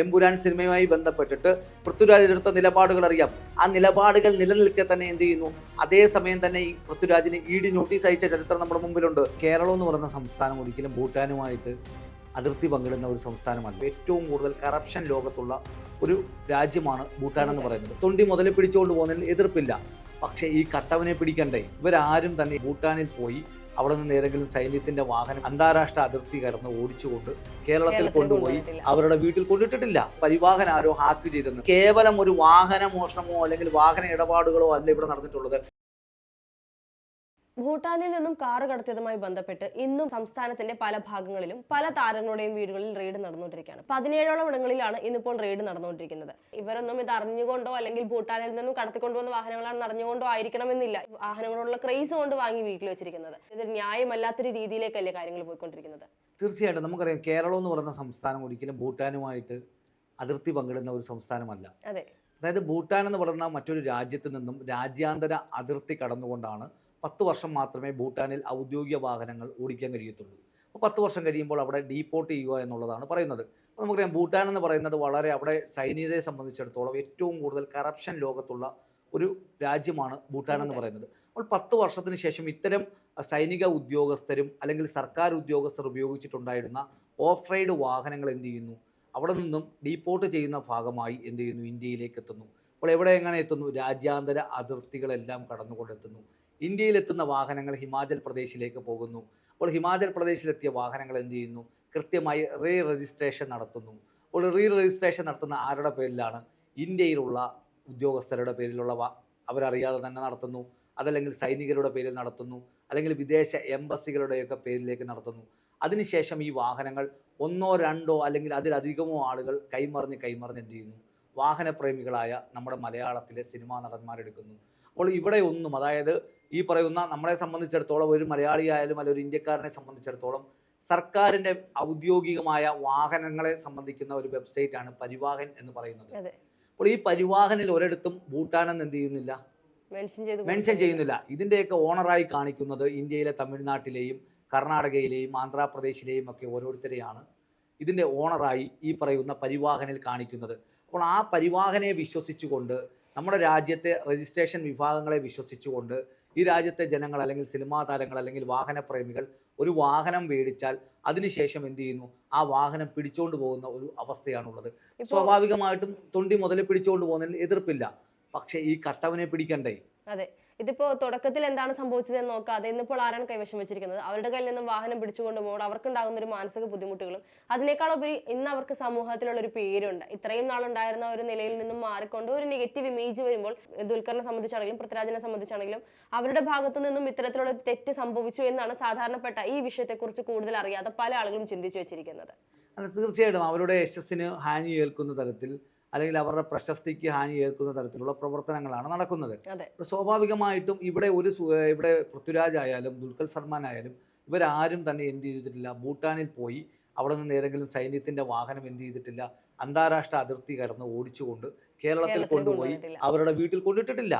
എമ്പുരാൻ സിനിമയുമായി ബന്ധപ്പെട്ടിട്ട് പൃഥ്വിരാജ് എടുത്ത നിലപാടുകൾ അറിയാം. ആ നിലപാടുകൾ നിലനിൽക്കെ തന്നെ എന്ത് ചെയ്യുന്നു, അതേസമയം തന്നെ ഈ പൃഥ്വിരാജിന് ഇഡി നോട്ടീസ് അയച്ച ചരിത്രം നമ്മുടെ മുമ്പിലുണ്ട്. കേരളം എന്ന് പറയുന്ന സംസ്ഥാനം ഒരിക്കലും ഭൂട്ടാനുമായിട്ട് അതിർത്തി പങ്കിടുന്ന ഒരു സംസ്ഥാനമല്ല. ഏറ്റവും കൂടുതൽ കറപ്ഷൻ ലോകത്തുള്ള ഒരു രാജ്യമാണ് ഭൂട്ടാൻ എന്ന് പറയുന്നത്. തൊണ്ടി മുതൽ പിടിച്ചുകൊണ്ട് പോകുന്നതിൽ എതിർപ്പില്ല. പക്ഷേ ഈ കട്ടവനെ പിടിക്കണ്ടേ? ഇവരാരും തന്നെ ഭൂട്ടാനിൽ പോയി അവിടെ നിന്ന് ഏതെങ്കിലും സൈന്യത്തിന്റെ വാഹനം അന്താരാഷ്ട്ര അതിർത്തി കടന്ന് ഓടിച്ചുകൊണ്ട് കേരളത്തിൽ കൊണ്ടുപോയി അവരുടെ വീട്ടിൽ കൊണ്ടിട്ടിട്ടില്ല. പരിവാഹൻ ആരോ ഹാക്ക് ചെയ്തെന്ന്. കേവലം ഒരു വാഹന മോഷണമോ അല്ലെങ്കിൽ വാഹന ഇടപാടുകളോ അല്ല ഇവിടെ നടന്നിട്ടുള്ളത്. ഭൂട്ടാനിൽ നിന്നും കാറ് കടത്തിയതുമായി ബന്ധപ്പെട്ട് ഇന്നും സംസ്ഥാനത്തിന്റെ പല ഭാഗങ്ങളിലും പല താരങ്ങളുടെയും വീടുകളിൽ റെയ്ഡ് നടന്നുകൊണ്ടിരിക്കുകയാണ്. 17ഓളം ഇടങ്ങളിലാണ് ഇന്നിപ്പോൾ റെയ്ഡ് നടന്നുകൊണ്ടിരിക്കുന്നത്. ഇവരൊന്നും ഇത് അറിഞ്ഞുകൊണ്ടോ അല്ലെങ്കിൽ ഭൂട്ടാനിൽ നിന്നും കടത്തിക്കൊണ്ടുവന്ന വാഹനങ്ങളാണ് നടന്നുകൊണ്ടോ ആയിരിക്കണമെന്നില്ല വാഹനങ്ങളോടുള്ള ക്രേസ് കൊണ്ട് വാങ്ങി വീട്ടിൽ വെച്ചിരിക്കുന്നത്. ഇത് ന്യായമല്ലാത്തൊരു രീതിയിലേക്കല്ലേ കാര്യങ്ങൾ പോയിക്കൊണ്ടിരിക്കുന്നത്? തീർച്ചയായിട്ടും നമുക്കറിയാം, കേരളം എന്ന് പറയുന്ന സംസ്ഥാനം ഒരിക്കലും ഭൂട്ടാനുമായിട്ട് അതിർത്തി പങ്കിടുന്ന ഒരു സംസ്ഥാനമല്ല. അതെ, അതായത് ഭൂട്ടാൻ എന്ന് പറയുന്ന മറ്റൊരു രാജ്യത്ത് നിന്നും രാജ്യാന്തര അതിർത്തി കടന്നുകൊണ്ടാണ് 10 വർഷം മാത്രമേ ഭൂട്ടാനിൽ ഔദ്യോഗിക വാഹനങ്ങൾ ഓടിക്കാൻ കഴിയത്തുള്ളൂ. അപ്പോൾ 10 വർഷം കഴിയുമ്പോൾ അവിടെ ഡീപ്പോർട്ട് ചെയ്യുക എന്നുള്ളതാണ് പറയുന്നത്. അപ്പോൾ നമുക്കറിയാം, ഭൂട്ടാൻ എന്ന് പറയുന്നത് വളരെ അവിടെ സൈനികരെ സംബന്ധിച്ചിടത്തോളം ഏറ്റവും കൂടുതൽ കറപ്ഷൻ ലോകത്തുള്ള ഒരു രാജ്യമാണ് ഭൂട്ടാൻ എന്ന് പറയുന്നത്. അപ്പോൾ 10 വർഷത്തിന് ശേഷം ഇത്തരം സൈനിക ഉദ്യോഗസ്ഥരും അല്ലെങ്കിൽ സർക്കാർ ഉദ്യോഗസ്ഥർ ഉപയോഗിച്ചിട്ടുണ്ടായിരുന്ന ഓഫ് റൈഡ് വാഹനങ്ങൾ എന്ത് ചെയ്യുന്നു, അവിടെ നിന്നും ഡീപ്പോർട്ട് ചെയ്യുന്ന ഭാഗമായി എന്ത് ചെയ്യുന്നു, ഇന്ത്യയിലേക്ക് എത്തുന്നു. അപ്പോൾ എവിടെ എങ്ങനെ എത്തുന്നു? രാജ്യാന്തര അതിർത്തികളെല്ലാം കടന്നുകൊണ്ടെത്തുന്നു. ഇന്ത്യയിലെത്തുന്ന വാഹനങ്ങൾ ഹിമാചൽ പ്രദേശിലേക്ക് പോകുന്നു. അപ്പോൾ ഹിമാചൽ പ്രദേശിലെത്തിയ വാഹനങ്ങൾ എന്ത് ചെയ്യുന്നു, കൃത്യമായി റീ രജിസ്ട്രേഷൻ നടത്തുന്നു. അപ്പോൾ റീ രജിസ്ട്രേഷൻ നടത്തുന്ന ആരുടെ പേരിലാണ്? ഇന്ത്യയിലുള്ള ഉദ്യോഗസ്ഥരുടെ പേരിലുള്ള അവരറിയാതെ തന്നെ നടത്തുന്നു. അതല്ലെങ്കിൽ സൈനികരുടെ പേരിൽ നടത്തുന്നു, അല്ലെങ്കിൽ വിദേശ എംബസികളുടെയൊക്കെ പേരിലേക്ക് നടത്തുന്നു. അതിനുശേഷം ഈ വാഹനങ്ങൾ ഒന്നോ രണ്ടോ അല്ലെങ്കിൽ അതിലധികമോ ആളുകൾ കൈമറിഞ്ഞ് എന്ത് ചെയ്യുന്നു, വാഹനപ്രേമികളായ നമ്മുടെ മലയാളത്തിലെ സിനിമാ നടന്മാരെടുക്കുന്നു. അപ്പോൾ ഇവിടെ ഒന്നും, അതായത് ഈ പറയുന്ന നമ്മളെ സംബന്ധിച്ചിടത്തോളം ഒരു മലയാളിയായാലും അല്ലെങ്കിൽ ഒരു ഇന്ത്യക്കാരനെ സംബന്ധിച്ചിടത്തോളം സർക്കാരിൻ്റെ ഔദ്യോഗികമായ വാഹനങ്ങളെ സംബന്ധിക്കുന്ന ഒരു വെബ്സൈറ്റാണ് പരിവാഹൻ എന്ന് പറയുന്നത്. അപ്പോൾ ഈ പരിവാഹനിൽ ഒരിടത്തും ഭൂട്ടാൻ എന്ന് എന്ത് ചെയ്യുന്നില്ല, മെൻഷൻ ചെയ്യുന്നില്ല. ഇതിൻ്റെയൊക്കെ ഓണറായി കാണിക്കുന്നത് ഇന്ത്യയിലെ തമിഴ്നാട്ടിലെയും കർണാടകയിലെയും ആന്ധ്രാപ്രദേശിലെയും ഒക്കെ ഓരോരുത്തരെയാണ് ഇതിൻ്റെ ഓണറായി ഈ പറയുന്ന പരിവാഹനിൽ കാണിക്കുന്നത്. അപ്പോൾ ആ പരിവാഹനെ വിശ്വസിച്ചുകൊണ്ട്, നമ്മുടെ രാജ്യത്തെ രജിസ്ട്രേഷൻ വിഭാഗങ്ങളെ വിശ്വസിച്ചുകൊണ്ട് ഈ രാജ്യത്തെ ജനങ്ങൾ അല്ലെങ്കിൽ സിനിമാ താരങ്ങൾ അല്ലെങ്കിൽ വാഹനപ്രേമികൾ ഒരു വാഹനം മേടിച്ചാൽ അതിനുശേഷം എന്ത് ചെയ്യുന്നു, ആ വാഹനം പിടിച്ചുകൊണ്ട് പോകുന്ന ഒരു അവസ്ഥയാണുള്ളത്. സ്വാഭാവികമായിട്ടും തൊണ്ടി മുതൽ പിടിച്ചുകൊണ്ട് പോകുന്നതിൽ എതിർപ്പില്ല. പക്ഷേ ഈ കട്ടവനെ പിടിക്കണ്ടേ? അതെ, ഇതിപ്പോ തുടക്കത്തിൽ എന്താണ് സംഭവിച്ചതെന്ന് നോക്കാതെ ഇന്നിപ്പോൾ ആരാണ് കൈവശം വെച്ചിരിക്കുന്നത്, അവരുടെ കയ്യിൽ നിന്നും വാഹനം പിടിച്ചുകൊണ്ട് പോകുമ്പോൾ അവർക്കുണ്ടാകുന്ന ഒരു മാനസിക ബുദ്ധിമുട്ടുകളും അതിനേക്കാളുപരി ഇന്ന് അവർക്ക് സമൂഹത്തിലുള്ള ഒരു പേരുണ്ട്. ഇത്രയും നാളുണ്ടായിരുന്ന ഒരു നിലയിൽ നിന്നും മാറിക്കൊണ്ട് ഒരു നെഗറ്റീവ് ഇമേജ് വരുമ്പോൾ ദുൽഖറിനെ സംബന്ധിച്ചാണെങ്കിലും പൃഥ്വിരാജിനെ സംബന്ധിച്ചാണെങ്കിലും അവരുടെ ഭാഗത്തു നിന്നും ഇത്തരത്തിലുള്ള തെറ്റ് സംഭവിച്ചു എന്നാണ് സാധാരണപ്പെട്ട ഈ വിഷയത്തെക്കുറിച്ച് കൂടുതൽ അറിയാതെ പല ആളുകളും ചിന്തിച്ചു വെച്ചിരിക്കുന്നത്. തീർച്ചയായിട്ടും അവരുടെ യശസ്സിന് ഹാനി ഏൽക്കുന്ന തരത്തിൽ അല്ലെങ്കിൽ അവരുടെ പ്രശസ്തിക്ക് ഹാനി ഏൽക്കുന്ന തരത്തിലുള്ള പ്രവർത്തനങ്ങളാണ് നടക്കുന്നത്. സ്വാഭാവികമായിട്ടും ഇവിടെ പൃഥ്വിരാജ് ആയാലും ദുൽഖർ സൽമാൻ ആയാലും ഇവരാരും തന്നെ എന്ത് ചെയ്തിട്ടില്ല, ഭൂട്ടാനിൽ പോയി അവിടെ നിന്ന് ഏതെങ്കിലും സൈന്യത്തിന്റെ വാഹനം എന്ത് ചെയ്തിട്ടില്ല, അന്താരാഷ്ട്ര അതിർത്തി കടന്ന് ഓടിച്ചുകൊണ്ട് കേരളത്തിൽ കൊണ്ടുപോയി അവരുടെ വീട്ടിൽ കൊണ്ടിട്ടിട്ടില്ല.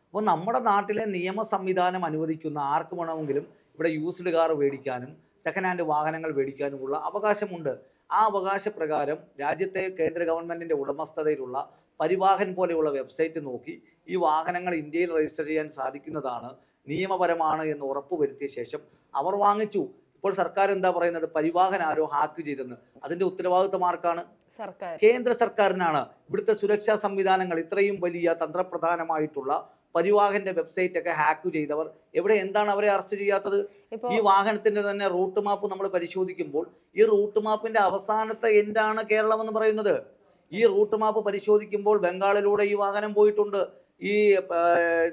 അപ്പോൾ നമ്മുടെ നാട്ടിലെ നിയമ സംവിധാനം അനുവദിക്കുന്ന ആർക്ക് വേണമെങ്കിലും ഇവിടെ യൂസ്ഡ് കാർ മേടിക്കാനും സെക്കൻഡ് ഹാൻഡ് വാഹനങ്ങൾ മേടിക്കാനുമുള്ള അവകാശമുണ്ട്. ആ അവകാശപ്രകാരം രാജ്യത്തെ കേന്ദ്ര ഗവൺമെൻറ്റിൻ്റെ ഉടമസ്ഥതയിലുള്ള പരിവാഹൻ പോലെയുള്ള വെബ്സൈറ്റ് നോക്കി ഈ വാഹനങ്ങൾ ഇന്ത്യയിൽ രജിസ്റ്റർ ചെയ്യാൻ സാധിക്കുന്നതാണ്, നിയമപരമാണ് എന്ന് ഉറപ്പുവരുത്തിയ ശേഷം അവർ വാങ്ങിച്ചു. ഇപ്പോൾ സർക്കാർ എന്താ പറയുന്നത്? പരിവാഹൻ ആരോ ഹാക്ക് ചെയ്തെന്ന്. അതിൻ്റെ ഉത്തരവാദിത്വം ആർക്കാണ്? കേന്ദ്ര സർക്കാരിനാണ്. ഇവിടുത്തെ സുരക്ഷാ സംവിധാനങ്ങൾ ഇത്രയും വലിയ തന്ത്രപ്രധാനമായിട്ടുള്ള പരിവാഹന്റെ വെബ്സൈറ്റ് ഒക്കെ ഹാക്ക് ചെയ്തവർ എന്താണ് അവരെ അറസ്റ്റ് ചെയ്യാത്തത്? ഈ വാഹനത്തിന്റെ തന്നെ റൂട്ട് മാപ്പ് നമ്മൾ പരിശോധിക്കുമ്പോൾ ഈ റൂട്ട് മാപ്പിന്റെ അവസാനത്തെ എൻഡാണ് കേരളം എന്ന് പറയുന്നത്. ഈ റൂട്ട് മാപ്പ് പരിശോധിക്കുമ്പോൾ ബംഗാളിലൂടെ ഈ വാഹനം പോയിട്ടുണ്ട്, ഈ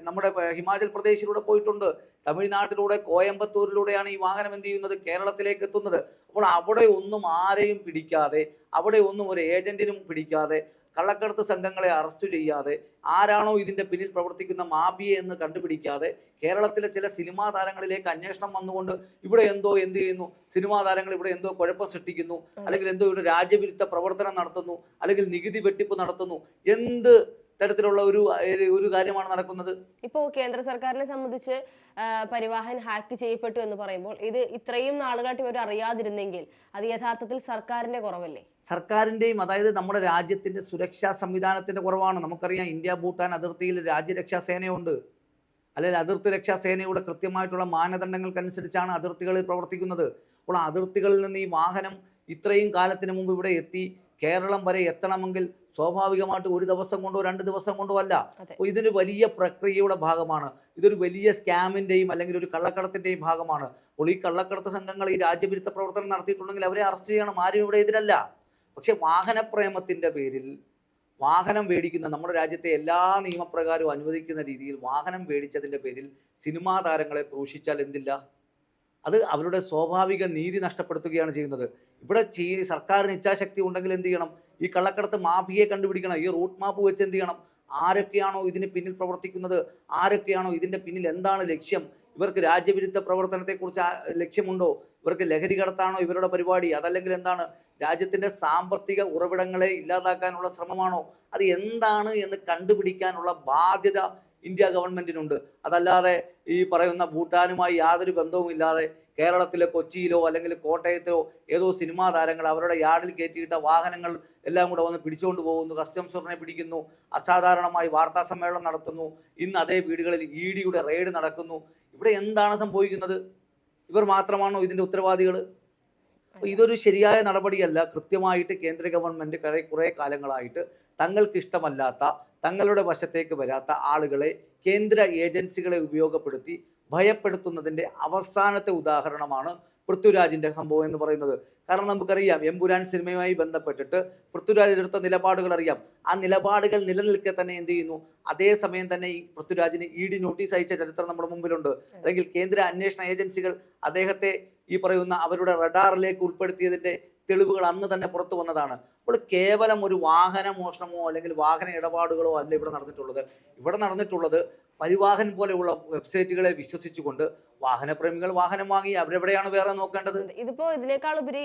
നമ്മുടെ ഹിമാചൽ പ്രദേശിലൂടെ പോയിട്ടുണ്ട്, തമിഴ്നാട്ടിലൂടെ കോയമ്പത്തൂരിലൂടെയാണ് ഈ വാഹനം എന്ത് ചെയ്യുന്നത്, കേരളത്തിലേക്ക് എത്തുന്നത്. അപ്പോൾ അവിടെ ഒന്നും ആരെയും പിടിക്കാതെ, അവിടെ ഒന്നും ഒരു ഏജന്റിനും പിടിക്കാതെ, കള്ളക്കടത്ത് സംഘങ്ങളെ അറസ്റ്റ് ചെയ്യാതെ, ആരാണോ ഇതിന്റെ പിന്നിൽ പ്രവർത്തിക്കുന്ന മാഫിയ എന്ന് കണ്ടുപിടിക്കാതെ കേരളത്തിലെ ചില സിനിമാ താരങ്ങളിലേക്ക് അന്വേഷണം വന്നുകൊണ്ട് ഇവിടെ എന്ത് ചെയ്യുന്നു, സിനിമാ താരങ്ങൾ ഇവിടെ കുഴപ്പം സൃഷ്ടിക്കുന്നു, അല്ലെങ്കിൽ ഇവിടെ രാജ്യവിരുദ്ധ പ്രവർത്തനം നടത്തുന്നു, അല്ലെങ്കിൽ നികുതി വെട്ടിപ്പ് നടത്തുന്നു, തരത്തിലുള്ള ഒരു കാര്യമാണ് നടക്കുന്നത്. ഇപ്പോൾ കേന്ദ്ര സർക്കാരിനെ സംബന്ധിച്ച് പരിവാഹൻ ഹാക്ക് ചെയ്യപ്പെട്ടു എന്ന് പറയുമ്പോൾ ഇത് ഇത്രയും നാളുകളായിട്ട് ഇവർ അറിയാതിരുന്നെങ്കിൽ അത് യഥാർത്ഥത്തിൽ സർക്കാരിന്റെ കുറവല്ലേ? സർക്കാരിന്റെയും, അതായത് നമ്മുടെ രാജ്യത്തിന്റെ സുരക്ഷാ സംവിധാനത്തിന്റെ കുറവാണ്. നമുക്കറിയാം, ഇന്ത്യ ഭൂട്ടാൻ അതിർത്തിയിൽ രാജ്യരക്ഷാ സേനയുണ്ട്, അല്ലെങ്കിൽ അതിർത്തി രക്ഷാ സേനയുടെ കൃത്യമായിട്ടുള്ള മാനദണ്ഡങ്ങൾക്കനുസരിച്ചാണ് അതിർത്തികളിൽ പ്രവർത്തിക്കുന്നത്. അപ്പോൾ അതിർത്തികളിൽ നിന്ന് ഈ വാഹനം ഇത്രയും കാലത്തിന് മുമ്പ് ഇവിടെ എത്തി കേരളം വരെ എത്തണമെങ്കിൽ സ്വാഭാവികമായിട്ട് ഒരു ദിവസം കൊണ്ടോ 2 ദിവസം കൊണ്ടോ അല്ല. അപ്പോൾ ഇതൊരു വലിയ പ്രക്രിയയുടെ ഭാഗമാണ്. ഇതൊരു വലിയ സ്കാമിന്റെയും അല്ലെങ്കിൽ ഒരു കള്ളക്കടത്തിന്റെയും ഭാഗമാണ്. അപ്പോൾ ഈ കള്ളക്കടത്ത് സംഘങ്ങൾ ഈ രാജ്യവിരുദ്ധ പ്രവർത്തനം നടത്തിയിട്ടുണ്ടെങ്കിൽ അവരെ അറസ്റ്റ് ചെയ്യണം. ആരും ഇവിടെ എതിരല്ല. പക്ഷെ വാഹനപ്രേമത്തിന്റെ പേരിൽ വാഹനം മേടിക്കുന്ന, നമ്മുടെ രാജ്യത്തെ എല്ലാ നിയമപ്രകാരവും അനുവദിക്കുന്ന രീതിയിൽ വാഹനം മേടിച്ചതിന്റെ പേരിൽ സിനിമാ താരങ്ങളെ ക്രൂശിച്ചാൽ എന്തില്ല? അത് അവരുടെ സ്വാഭാവിക നീതി നഷ്ടപ്പെടുത്തുകയാണ് ചെയ്യുന്നത്. ഇവിടെ സർക്കാരിന് ഇച്ഛാശക്തി ഉണ്ടെങ്കിൽ എന്ത് ചെയ്യണം? ഈ കള്ളക്കടത്ത് മാഫിയയെ കണ്ടുപിടിക്കണം. ഈ റൂട്ട് മാപ്പ് വെച്ച് എന്ത് ചെയ്യണം? ആരൊക്കെയാണോ ഇതിന് പിന്നിൽ പ്രവർത്തിക്കുന്നത്, ആരൊക്കെയാണോ ഇതിന്റെ പിന്നിൽ, എന്താണ് ലക്ഷ്യം, ഇവർക്ക് രാജ്യവിരുദ്ധ പ്രവർത്തനത്തെക്കുറിച്ച് ലക്ഷ്യമുണ്ടോ, ഇവർക്ക് ലഹരി കടത്താണോ ഇവരുടെ പരിപാടി, അതല്ലെങ്കിൽ എന്താണ് രാജ്യത്തിന്റെ സാമ്പത്തിക ഉറവിടങ്ങളെ ഇല്ലാതാക്കാനുള്ള ശ്രമമാണോ, അത് എന്താണ് എന്ന് കണ്ടുപിടിക്കാനുള്ള ബാധ്യത ഇന്ത്യ ഗവൺമെന്റിനുണ്ട്. അതല്ലാതെ ഈ പറയുന്ന ഭൂട്ടാനുമായി യാതൊരു ബന്ധവുമില്ലാതെ കേരളത്തിലെ കൊച്ചിയിലോ അല്ലെങ്കിൽ കോട്ടയത്തോ ഏതോ സിനിമാ താരങ്ങൾ അവരുടെ യാർഡിൽ കയറ്റിയിട്ട വാഹനങ്ങൾ എല്ലാം കൂടെ വന്ന് പിടിച്ചുകൊണ്ട് പോകുന്നു, കസ്റ്റംസ് പിടിക്കുന്നു, അസാധാരണമായി വാർത്താ സമ്മേളനം നടത്തുന്നു, ഇന്ന് അതേ വീടുകളിൽ EDയുടെ റെയ്ഡ് നടക്കുന്നു. ഇവിടെ എന്താണ് സംഭവിക്കുന്നത്? ഇവർ മാത്രമാണോ ഇതിന്റെ ഉത്തരവാദികൾ? അപ്പോൾ ഇതൊരു ശരിയായ നടപടിയല്ല. കൃത്യമായിട്ട് കേന്ദ്ര ഗവൺമെന്റ് കുറേ കാലങ്ങളായിട്ട് തങ്ങൾക്ക് ഇഷ്ടമല്ലാത്ത, തങ്ങളുടെ വശത്തേക്ക് വരാത്ത ആളുകളെ കേന്ദ്ര ഏജൻസികളെ ഉപയോഗപ്പെടുത്തി ഭയപ്പെടുത്തുന്നതിൻ്റെ അവസാനത്തെ ഉദാഹരണമാണ് പൃഥ്വിരാജിന്റെ സംഭവം എന്ന് പറയുന്നത്. കാരണം നമുക്കറിയാം, എമ്പുരാൻ സിനിമയുമായി ബന്ധപ്പെട്ടിട്ട് പൃഥ്വിരാജ് എടുത്ത നിലപാടുകൾ അറിയാം. ആ നിലപാടുകൾ നിലനിൽക്കെ തന്നെ എന്ത് ചെയ്യുന്നു, അതേസമയം തന്നെ ഈ പൃഥ്വിരാജിന് ED നോട്ടീസ് അയച്ച ചരിത്രം നമ്മുടെ മുമ്പിലുണ്ട്. അല്ലെങ്കിൽ കേന്ദ്ര അന്വേഷണ ഏജൻസികൾ അദ്ദേഹത്തെ ഈ പറയുന്ന അവരുടെ റഡാറിലേക്ക് ഉൾപ്പെടുത്തിയതിന്റെ തെളിവുകൾ അന്ന് തന്നെ പുറത്തു വന്നതാണ്. അപ്പോൾ കേവലം ഒരു വാഹന മോഷണമോ അല്ലെങ്കിൽ വാഹന ഇടപാടുകളോ അല്ല ഇവിടെ നടന്നിട്ടുള്ളത്. ഇവിടെ നടന്നിട്ടുള്ളത് പരിവാഹൻ പോലെയുള്ള വെബ്സൈറ്റുകളെ വിശ്വസിച്ചുകൊണ്ട് വാഹനപ്രേമികൾ വാഹനം വാങ്ങി അവരെവിടെയാണ് വേറെ നോക്കേണ്ടത്. ഇതിപ്പോ ഇതിനേക്കാൾ ഉപരി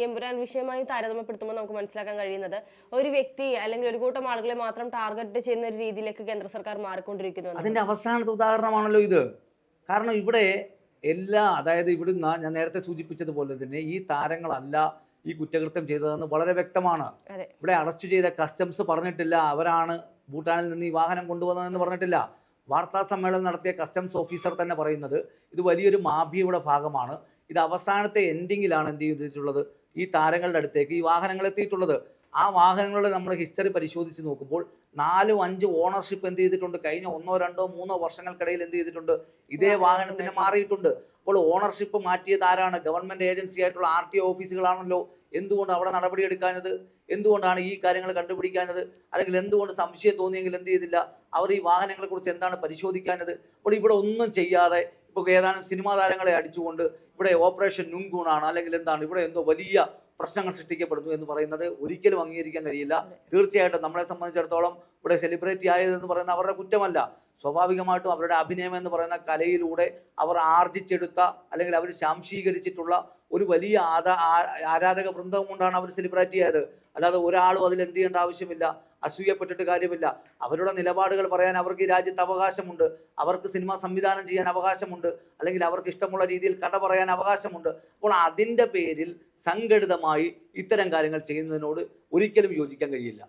എമ്പുരാൻ വിഷയമായി താരതമ്യപ്പെടുത്തുമ്പോൾ നമുക്ക് മനസ്സിലാക്കാൻ കഴിയുന്നത് ഒരു വ്യക്തി അല്ലെങ്കിൽ ഒരു കൂട്ടം ആളുകളെ മാത്രം ടാർഗറ്റ് ചെയ്യുന്ന ഒരു രീതിയിലേക്ക് കേന്ദ്ര സർക്കാർ മാറിക്കൊണ്ടിരിക്കുന്നു. അതിന്റെ അവസാനത്തെ ഉദാഹരണമാണല്ലോ ഇത്. കാരണം ഇവിടെ അതായത് ഇവിടുന്ന് ഞാൻ നേരത്തെ സൂചിപ്പിച്ചതുപോലെ തന്നെ ഈ താരങ്ങളല്ല ഈ കുറ്റകൃത്യം ചെയ്തതെന്ന് വളരെ വ്യക്തമാണ്. ഇവിടെ അറസ്റ്റ് ചെയ്ത കസ്റ്റംസ് പറഞ്ഞിട്ടില്ല അവരാണ് ഭൂട്ടാനിൽ നിന്ന് ഈ വാഹനം കൊണ്ടുവന്നതെന്ന് പറഞ്ഞിട്ടില്ല. വാർത്താ സമ്മേളനം നടത്തിയ കസ്റ്റംസ് ഓഫീസർ തന്നെ പറയുന്നത് ഇത് വലിയൊരു മാഫിയയുടെ ഭാഗമാണ്. ഇത് അവസാനത്തെ എൻഡിങ്ങിലാണ് എന്ത് ചെയ്തിട്ടുള്ളത്, ഈ താരങ്ങളുടെ അടുത്തേക്ക് ഈ വാഹനങ്ങൾ എത്തിയിട്ടുള്ളത്. ആ വാഹനങ്ങളുടെ നമ്മൾ ഹിസ്റ്ററി പരിശോധിച്ച് നോക്കുമ്പോൾ 4-5 ഓണർഷിപ്പ് എന്ത് ചെയ്തിട്ടുണ്ട്, കഴിഞ്ഞ 1, 2, 3 വർഷങ്ങൾക്കിടയിൽ എന്ത് ചെയ്തിട്ടുണ്ട്, ഇതേ വാഹനത്തിന് മാറിയിട്ടുണ്ട്. അപ്പോൾ ഓണർഷിപ്പ് മാറ്റിയത് ആരാണ്? ഗവൺമെന്റ് ഏജൻസി ആയിട്ടുള്ള RTO ഓഫീസുകളാണല്ലോ. എന്തുകൊണ്ട് അവിടെ നടപടിയെടുക്കാഞ്ഞത്? എന്തുകൊണ്ടാണ് ഈ കാര്യങ്ങൾ കണ്ടുപിടിക്കാഞ്ഞത്? അല്ലെങ്കിൽ എന്തുകൊണ്ട് സംശയം തോന്നിയെങ്കിൽ എന്ത് ചെയ്തില്ല, അവർ ഈ വാഹനങ്ങളെ കുറിച്ച് എന്താണ് പരിശോധിക്കാഞ്ഞത്? അപ്പോൾ ഇവിടെ ഒന്നും ചെയ്യാതെ ഇപ്പോൾ ഏതാനും സിനിമാ താരങ്ങളെ അടിച്ചുകൊണ്ട് ഇവിടെ ഓപ്പറേഷൻ നുങ്കൂണാണ് അല്ലെങ്കിൽ എന്താണ്, ഇവിടെ എന്തോ വലിയ പ്രശ്നങ്ങൾ സൃഷ്ടിക്കപ്പെടുന്നു എന്ന് പറയുന്നത് ഒരിക്കലും അംഗീകരിക്കാൻ കഴിയില്ല. തീർച്ചയായിട്ടും നമ്മളെ സംബന്ധിച്ചിടത്തോളം ഇവിടെ സെലിബ്രിറ്റി ആയതെന്ന് പറയുന്ന അവരുടെ കുറ്റമല്ല. സ്വാഭാവികമായിട്ടും അവരുടെ അഭിനയം എന്ന് പറയുന്ന കലയിലൂടെ അവർ ആർജിച്ചെടുത്ത അല്ലെങ്കിൽ അവർ ശാംശീകരിച്ചിട്ടുള്ള ഒരു വലിയ ആരാധക വൃന്ദം കൊണ്ടാണ് അവർ സെലിബ്രിറ്റി ആയത്. അല്ലാതെ ഒരാളും അതിൽ എന്ത് ചെയ്യേണ്ട ആവശ്യമില്ല, അസൂയപ്പെട്ടിട്ട് കാര്യമില്ല. അവരുടെ നിലപാടുകൾ പറയാൻ അവർക്ക് ഈ രാജ്യത്ത് അവകാശമുണ്ട്. അവർക്ക് സിനിമ സംവിധാനം ചെയ്യാൻ അവകാശമുണ്ട്, അല്ലെങ്കിൽ അവർക്ക് ഇഷ്ടമുള്ള രീതിയിൽ കഥ പറയാൻ അവകാശമുണ്ട്. അപ്പോൾ അതിൻ്റെ പേരിൽ സംഘടിതമായി ഇത്തരം കാര്യങ്ങൾ ചെയ്യുന്നതിനോട് ഒരിക്കലും യോജിക്കാൻ കഴിയില്ല.